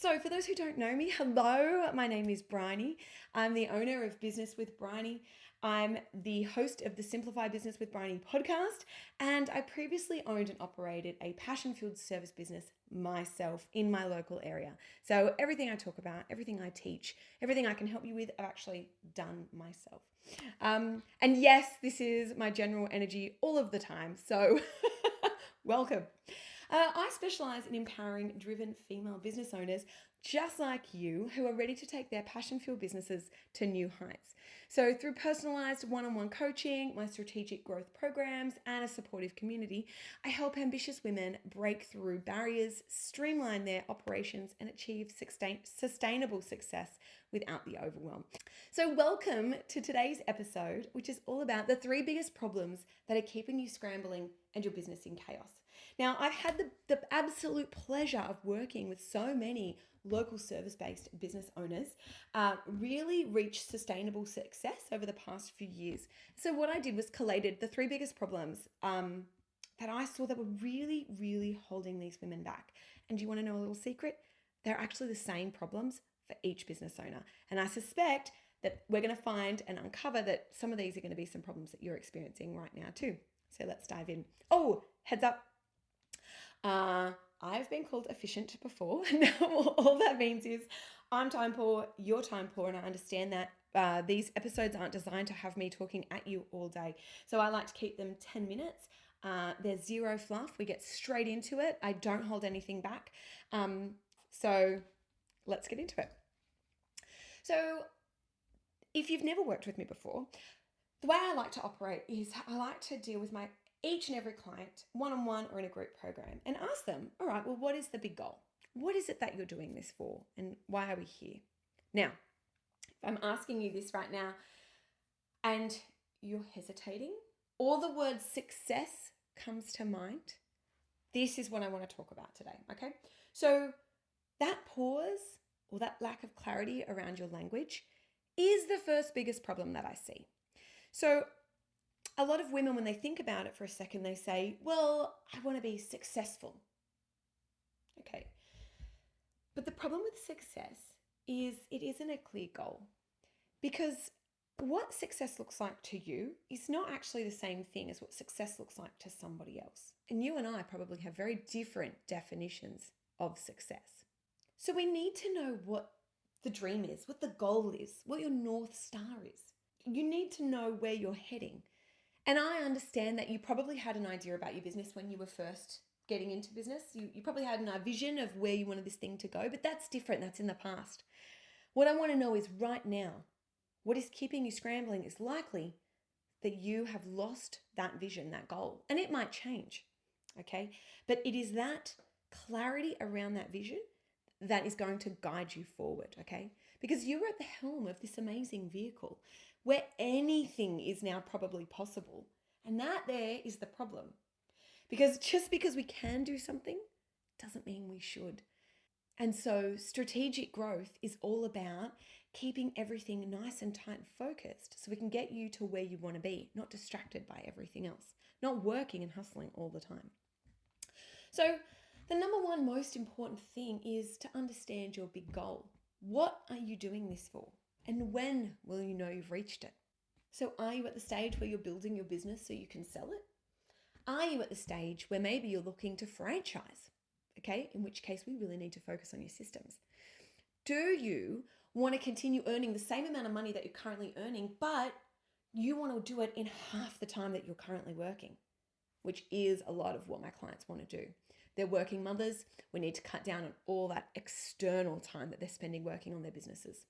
So for those who don't know me, hello, my name is Brinie. I'm the owner of Business with Brinie. I'm the host of the Simplify Business with Brinie podcast, and I previously owned and operated a passion-filled service business myself in my local area. So everything I talk about, everything I teach, everything I can help you with, I've actually done myself. And yes, this is my general energy all of the time. So welcome. I specialize in empowering driven female business owners just like you who are ready to take their passion-filled businesses to new heights. So through personalized one-on-one coaching, my strategic growth programs, and a supportive community, I help ambitious women break through barriers, streamline their operations, and achieve sustainable success without the overwhelm. So welcome to today's episode, which is all about the 3 biggest problems that are keeping you scrambling and your business in chaos. Now, I've had the absolute pleasure of working with so many local service-based business owners really reach sustainable success over the past few years. So what I did was collated the 3 biggest problems that I saw that were really, really holding these women back. And do you want to know a little secret? They're actually the same problems for each business owner. And I suspect that we're going to find and uncover that some of these are going to be some problems that you're experiencing right now too. So let's dive in. Oh, heads up. I've been called efficient before. Now, all that means is I'm time poor, you're time poor, and I understand that these episodes aren't designed to have me talking at you all day. So I like to keep them 10 minutes. There's zero fluff. We get straight into it. I don't hold anything back. So let's get into it. So if you've never worked with me before, the way I like to operate is I like to deal with each and every client one-on-one or in a group program and ask them, all right, well, what is the big goal? What is it that you're doing this for? And why are we here? Now, if I'm asking you this right now and you're hesitating or the word success comes to mind, this is what I want to talk about today, okay? So that pause or that lack of clarity around your language is the first biggest problem that I see. So a lot of women, when they think about it for a second, they say, well, I want to be successful. Okay. But the problem with success is it isn't a clear goal, because what success looks like to you is not actually the same thing as what success looks like to somebody else. And you and I probably have very different definitions of success. So we need to know what the dream is, what the goal is, what your North Star is. You need to know where you're heading. And I understand that you probably had an idea about your business when you were first getting into business. You probably had a vision of where you wanted this thing to go, but that's different. That's in the past. What I want to know is right now, what is keeping you scrambling is likely that you have lost that vision, that goal, and it might change, okay? But it is that clarity around that vision that is going to guide you forward, okay? Because you're at the helm of this amazing vehicle where anything is now probably possible. And that there is the problem. Because just because we can do something doesn't mean we should. And so strategic growth is all about keeping everything nice and tight and focused so we can get you to where you want to be, not distracted by everything else, not working and hustling all the time. So the number one most important thing is to understand your big goal. What are you doing this for? And when will you know you've reached it? So are you at the stage where you're building your business so you can sell it? Are you at the stage where maybe you're looking to franchise? Okay, in which case we really need to focus on your systems. Do you want to continue earning the same amount of money that you're currently earning, but you want to do it in half the time that you're currently working, which is a lot of what my clients want to do. They're working mothers. We need to cut down on all that external time that they're spending working on their businesses.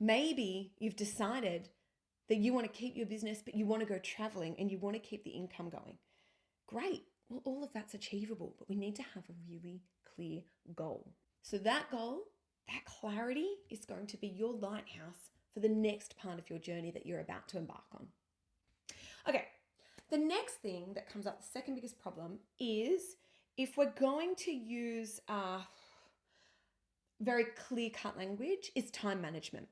Maybe you've decided that you want to keep your business, but you want to go traveling and you want to keep the income going. Great. Well, all of that's achievable, but we need to have a really clear goal. So that goal, that clarity is going to be your lighthouse for the next part of your journey that you're about to embark on. Okay. The next thing that comes up, the second biggest problem, is if we're going to use very clear-cut language, is time management.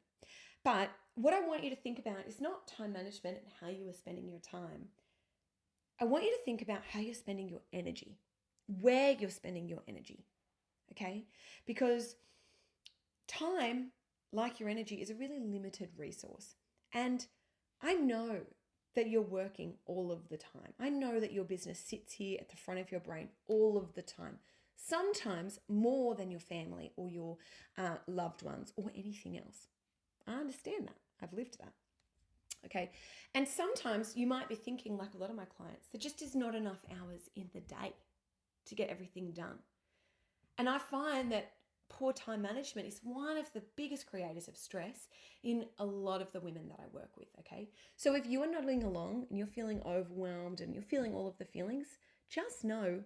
But what I want you to think about is not time management and how you are spending your time. I want you to think about how you're spending your energy, where you're spending your energy. okay? Because time, like your energy, is a really limited resource. And I know that you're working all of the time. I know that your business sits here at the front of your brain all of the time. Sometimes more than your family or your loved ones or anything else. I understand that. I've lived that. Okay. And sometimes you might be thinking, like a lot of my clients, there just is not enough hours in the day to get everything done. And I find that poor time management is one of the biggest creators of stress in a lot of the women that I work with, okay? So if you are nodding along and you're feeling overwhelmed and you're feeling all of the feelings, just know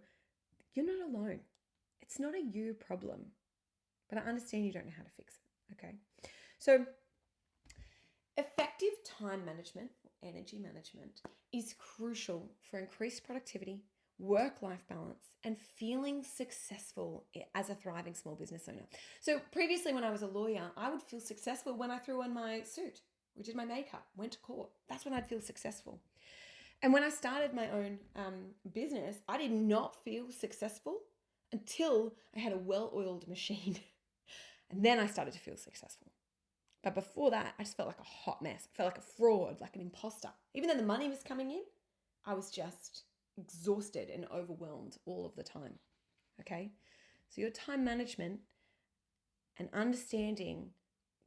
you're not alone. It's not a you problem, but I understand you don't know how to fix it, okay? So effective time management, energy management, is crucial for increased productivity, work-life balance, and feeling successful as a thriving small business owner. So previously when I was a lawyer, I would feel successful when I threw on my suit, we did my makeup, went to court. That's when I'd feel successful. And when I started my own business, I did not feel successful until I had a well-oiled machine. And then I started to feel successful. But before that, I just felt like a hot mess. I felt like a fraud, like an imposter. Even though the money was coming in, I was just exhausted and overwhelmed all of the time. Okay? So your time management and understanding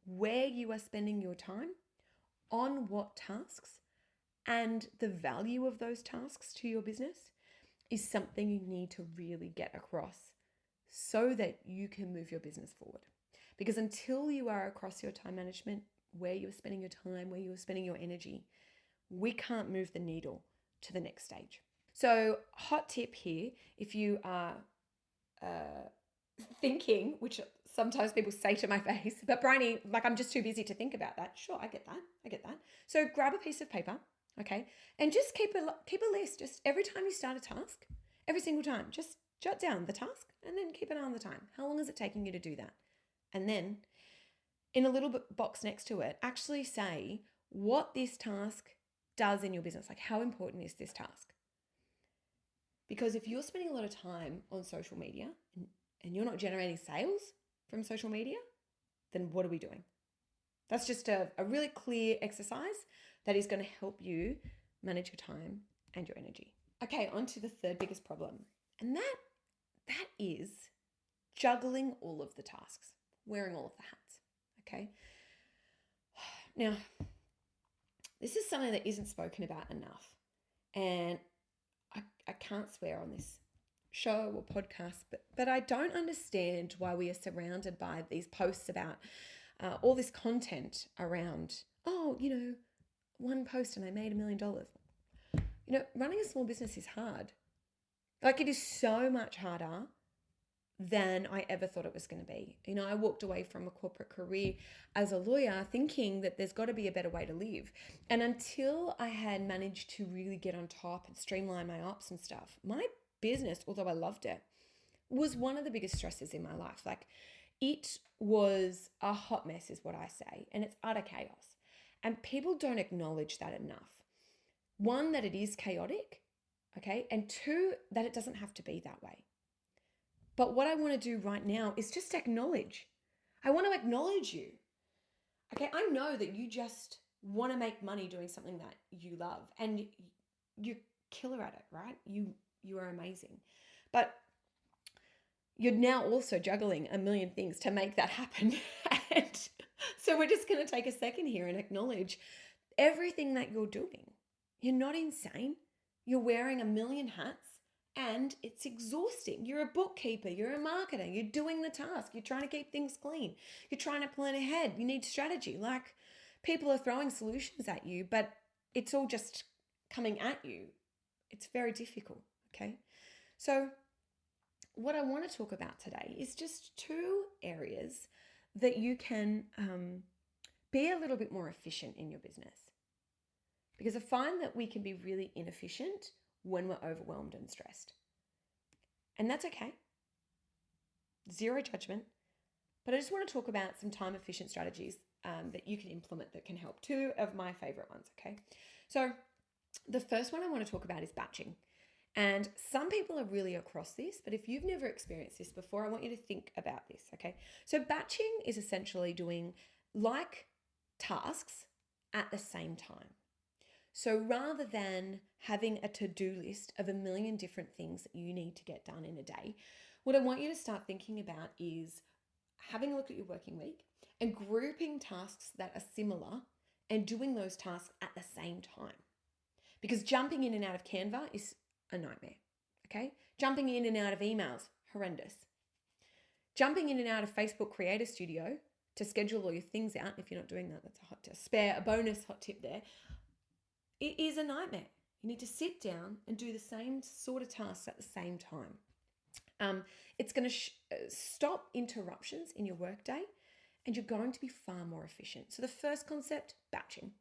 where you are spending your time, on what tasks, and the value of those tasks to your business is something you need to really get across so that you can move your business forward. Because until you are across your time management, where you're spending your time, where you're spending your energy, we can't move the needle to the next stage. So hot tip here, if you are thinking, which sometimes people say to my face, but Brinie, like I'm just too busy to think about that. Sure, I get that. So grab a piece of paper, okay, and just keep a list. Just every time you start a task, every single time, just jot down the task and then keep an eye on the time. How long is it taking you to do that? And then in a little box next to it, actually say what this task does in your business. Like, how important is this task? Because if you're spending a lot of time on social media and you're not generating sales from social media, then what are we doing? That's just a really clear exercise that is going to help you manage your time and your energy. Okay, on to the third biggest problem. And that is juggling all of the tasks, wearing all of the hats, okay? Now, this is something that isn't spoken about enough. And I can't swear on this show or podcast, but I don't understand why we are surrounded by these posts about all this content around, one post and I made $1 million. Running a small business is hard. Like, it is so much harder than I ever thought it was going to be. I walked away from a corporate career as a lawyer thinking that there's got to be a better way to live. And until I had managed to really get on top and streamline my ops and stuff, my business, although I loved it, was one of the biggest stresses in my life. Like, it was a hot mess is what I say, and it's utter chaos. And people don't acknowledge that enough. One, that it is chaotic, okay? And two, that it doesn't have to be that way. But what I want to do right now is just acknowledge. I want to acknowledge you. Okay, I know that you just want to make money doing something that you love, and you're killer at it, right? You are amazing. But you're now also juggling a million things to make that happen. And so we're just going to take a second here and acknowledge everything that you're doing. You're not insane. You're wearing a million hats. And it's exhausting. You're a bookkeeper, you're a marketer, you're doing the task, you're trying to keep things clean, you're trying to plan ahead, you need strategy. Like, people are throwing solutions at you, but it's all just coming at you. It's very difficult, okay? So what I want to talk about today is just 2 areas that you can be a little bit more efficient in your business. Because I find that we can be really inefficient when we're overwhelmed and stressed. And that's okay. Zero judgment. But I just want to talk about some time efficient strategies that you can implement that can help. 2 of my favorite ones, okay? So the first one I want to talk about is batching. And some people are really across this, but if you've never experienced this before, I want you to think about this, okay? So batching is essentially doing like tasks at the same time. So rather than having a to-do list of a million different things that you need to get done in a day, what I want you to start thinking about is having a look at your working week and grouping tasks that are similar and doing those tasks at the same time. Because jumping in and out of Canva is a nightmare, okay? Jumping in and out of emails, horrendous. Jumping in and out of Facebook Creator Studio to schedule all your things out, if you're not doing that, that's a hot tip. Spare a bonus hot tip there. It is a nightmare. You need to sit down and do the same sort of tasks at the same time. It's going to stop interruptions in your workday, and you're going to be far more efficient. So the first concept, batching,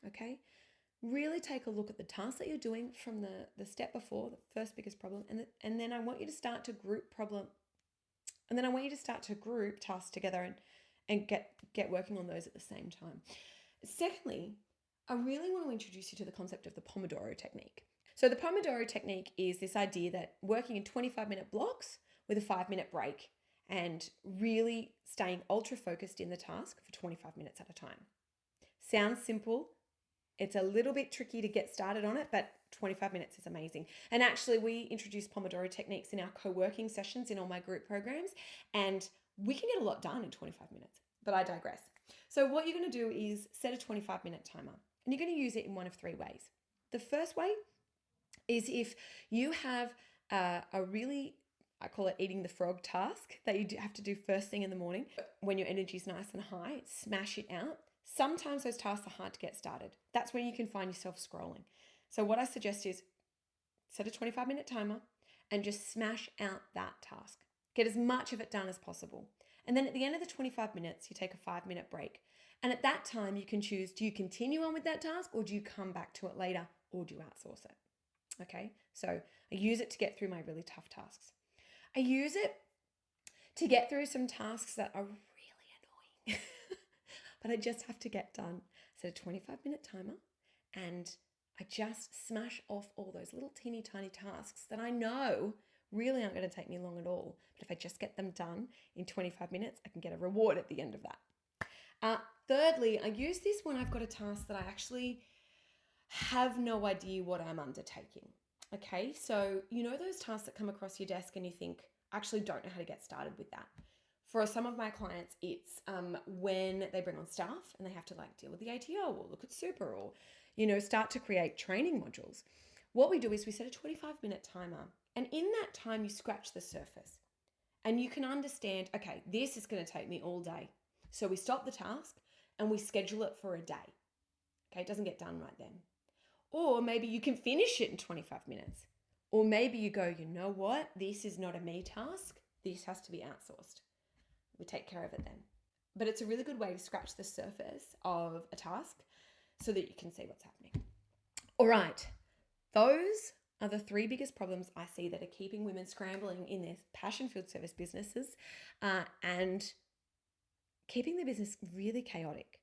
okay? Really take a look at the tasks that you're doing from the step before, the first biggest problem, and then I want you to start to group tasks together and get working on those at the same time. Secondly, I really want to introduce you to the concept of the Pomodoro technique. So the Pomodoro technique is this idea that working in 25-minute blocks with a 5-minute break and really staying ultra focused in the task for 25 minutes at a time. Sounds simple. It's a little bit tricky to get started on it, but 25 minutes is amazing. And actually, we introduce Pomodoro techniques in our co-working sessions in all my group programs, and we can get a lot done in 25 minutes, but I digress. So what you're going to do is set a 25-minute timer, and you're going to use it in one of three ways. The first way is if you have a really, I call it eating the frog task that you have to do first thing in the morning when your energy is nice and high, smash it out. Sometimes those tasks are hard to get started. That's when you can find yourself scrolling. So what I suggest is set a 25-minute timer and just smash out that task. Get as much of it done as possible. And then at the end of the 25 minutes, you take a 5-minute break. And at that time, you can choose, do you continue on with that task or do you come back to it later or do you outsource it? Okay, so I use it to get through my really tough tasks. I use it to get through some tasks that are really annoying. But I just have to get done. Set a 25-minute timer and I just smash off all those little teeny tiny tasks that I know really aren't going to take me long at all. But if I just get them done in 25 minutes, I can get a reward at the end of that. Thirdly, I use this when I've got a task that I actually have no idea what I'm undertaking. Okay, so you know those tasks that come across your desk and you think, I actually don't know how to get started with that. For some of my clients, it's when they bring on staff and they have to deal with the ATO or look at super or, start to create training modules. What we do is we set a 25-minute timer, and in that time you scratch the surface and you can understand, okay, this is going to take me all day. So we stop the task and we schedule it for a day. Okay, it doesn't get done right then. Or maybe you can finish it in 25 minutes. Or maybe you go, you know what? This is not a me task. This has to be outsourced. We take care of it then. But it's a really good way to scratch the surface of a task so that you can see what's happening. All right, those are the three biggest problems I see that are keeping women scrambling in their passion-filled service businesses and keeping their business really chaotic,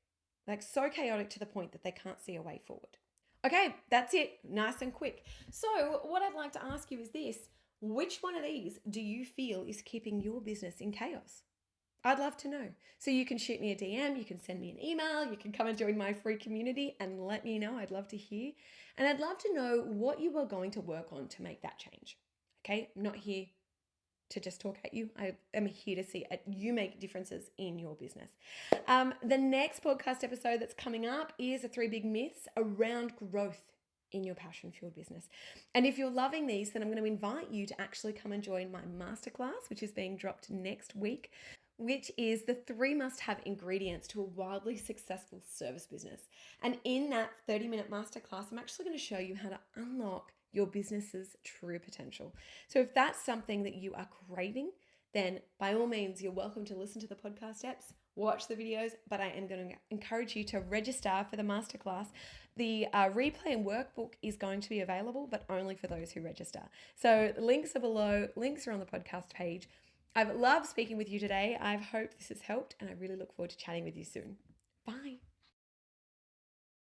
so chaotic to the point that they can't see a way forward. Okay, that's it, nice and quick. So what I'd like to ask you is this: which one of these do you feel is keeping your business in chaos? I'd love to know. So you can shoot me a DM, you can send me an email, you can come and join my free community and let me know. I'd love to hear. And I'd love to know what you are going to work on to make that change. Okay, I'm not here to just talk at you. I am here to see you make differences in your business. The next podcast episode that's coming up is the 3 big myths around growth in your passion-fueled business. And if you're loving these, then I'm going to invite you to actually come and join my masterclass, which is being dropped next week, which is the 3 must-have ingredients to a wildly successful service business. And in that 30-minute masterclass, I'm actually going to show you how to unlock your business's true potential. So if that's something that you are craving, then by all means, you're welcome to listen to the podcast apps, watch the videos, but I am going to encourage you to register for the masterclass. The replay and workbook is going to be available, but only for those who register. So the links are below, links are on the podcast page. I've loved speaking with you today. I hope this has helped, and I really look forward to chatting with you soon. Bye.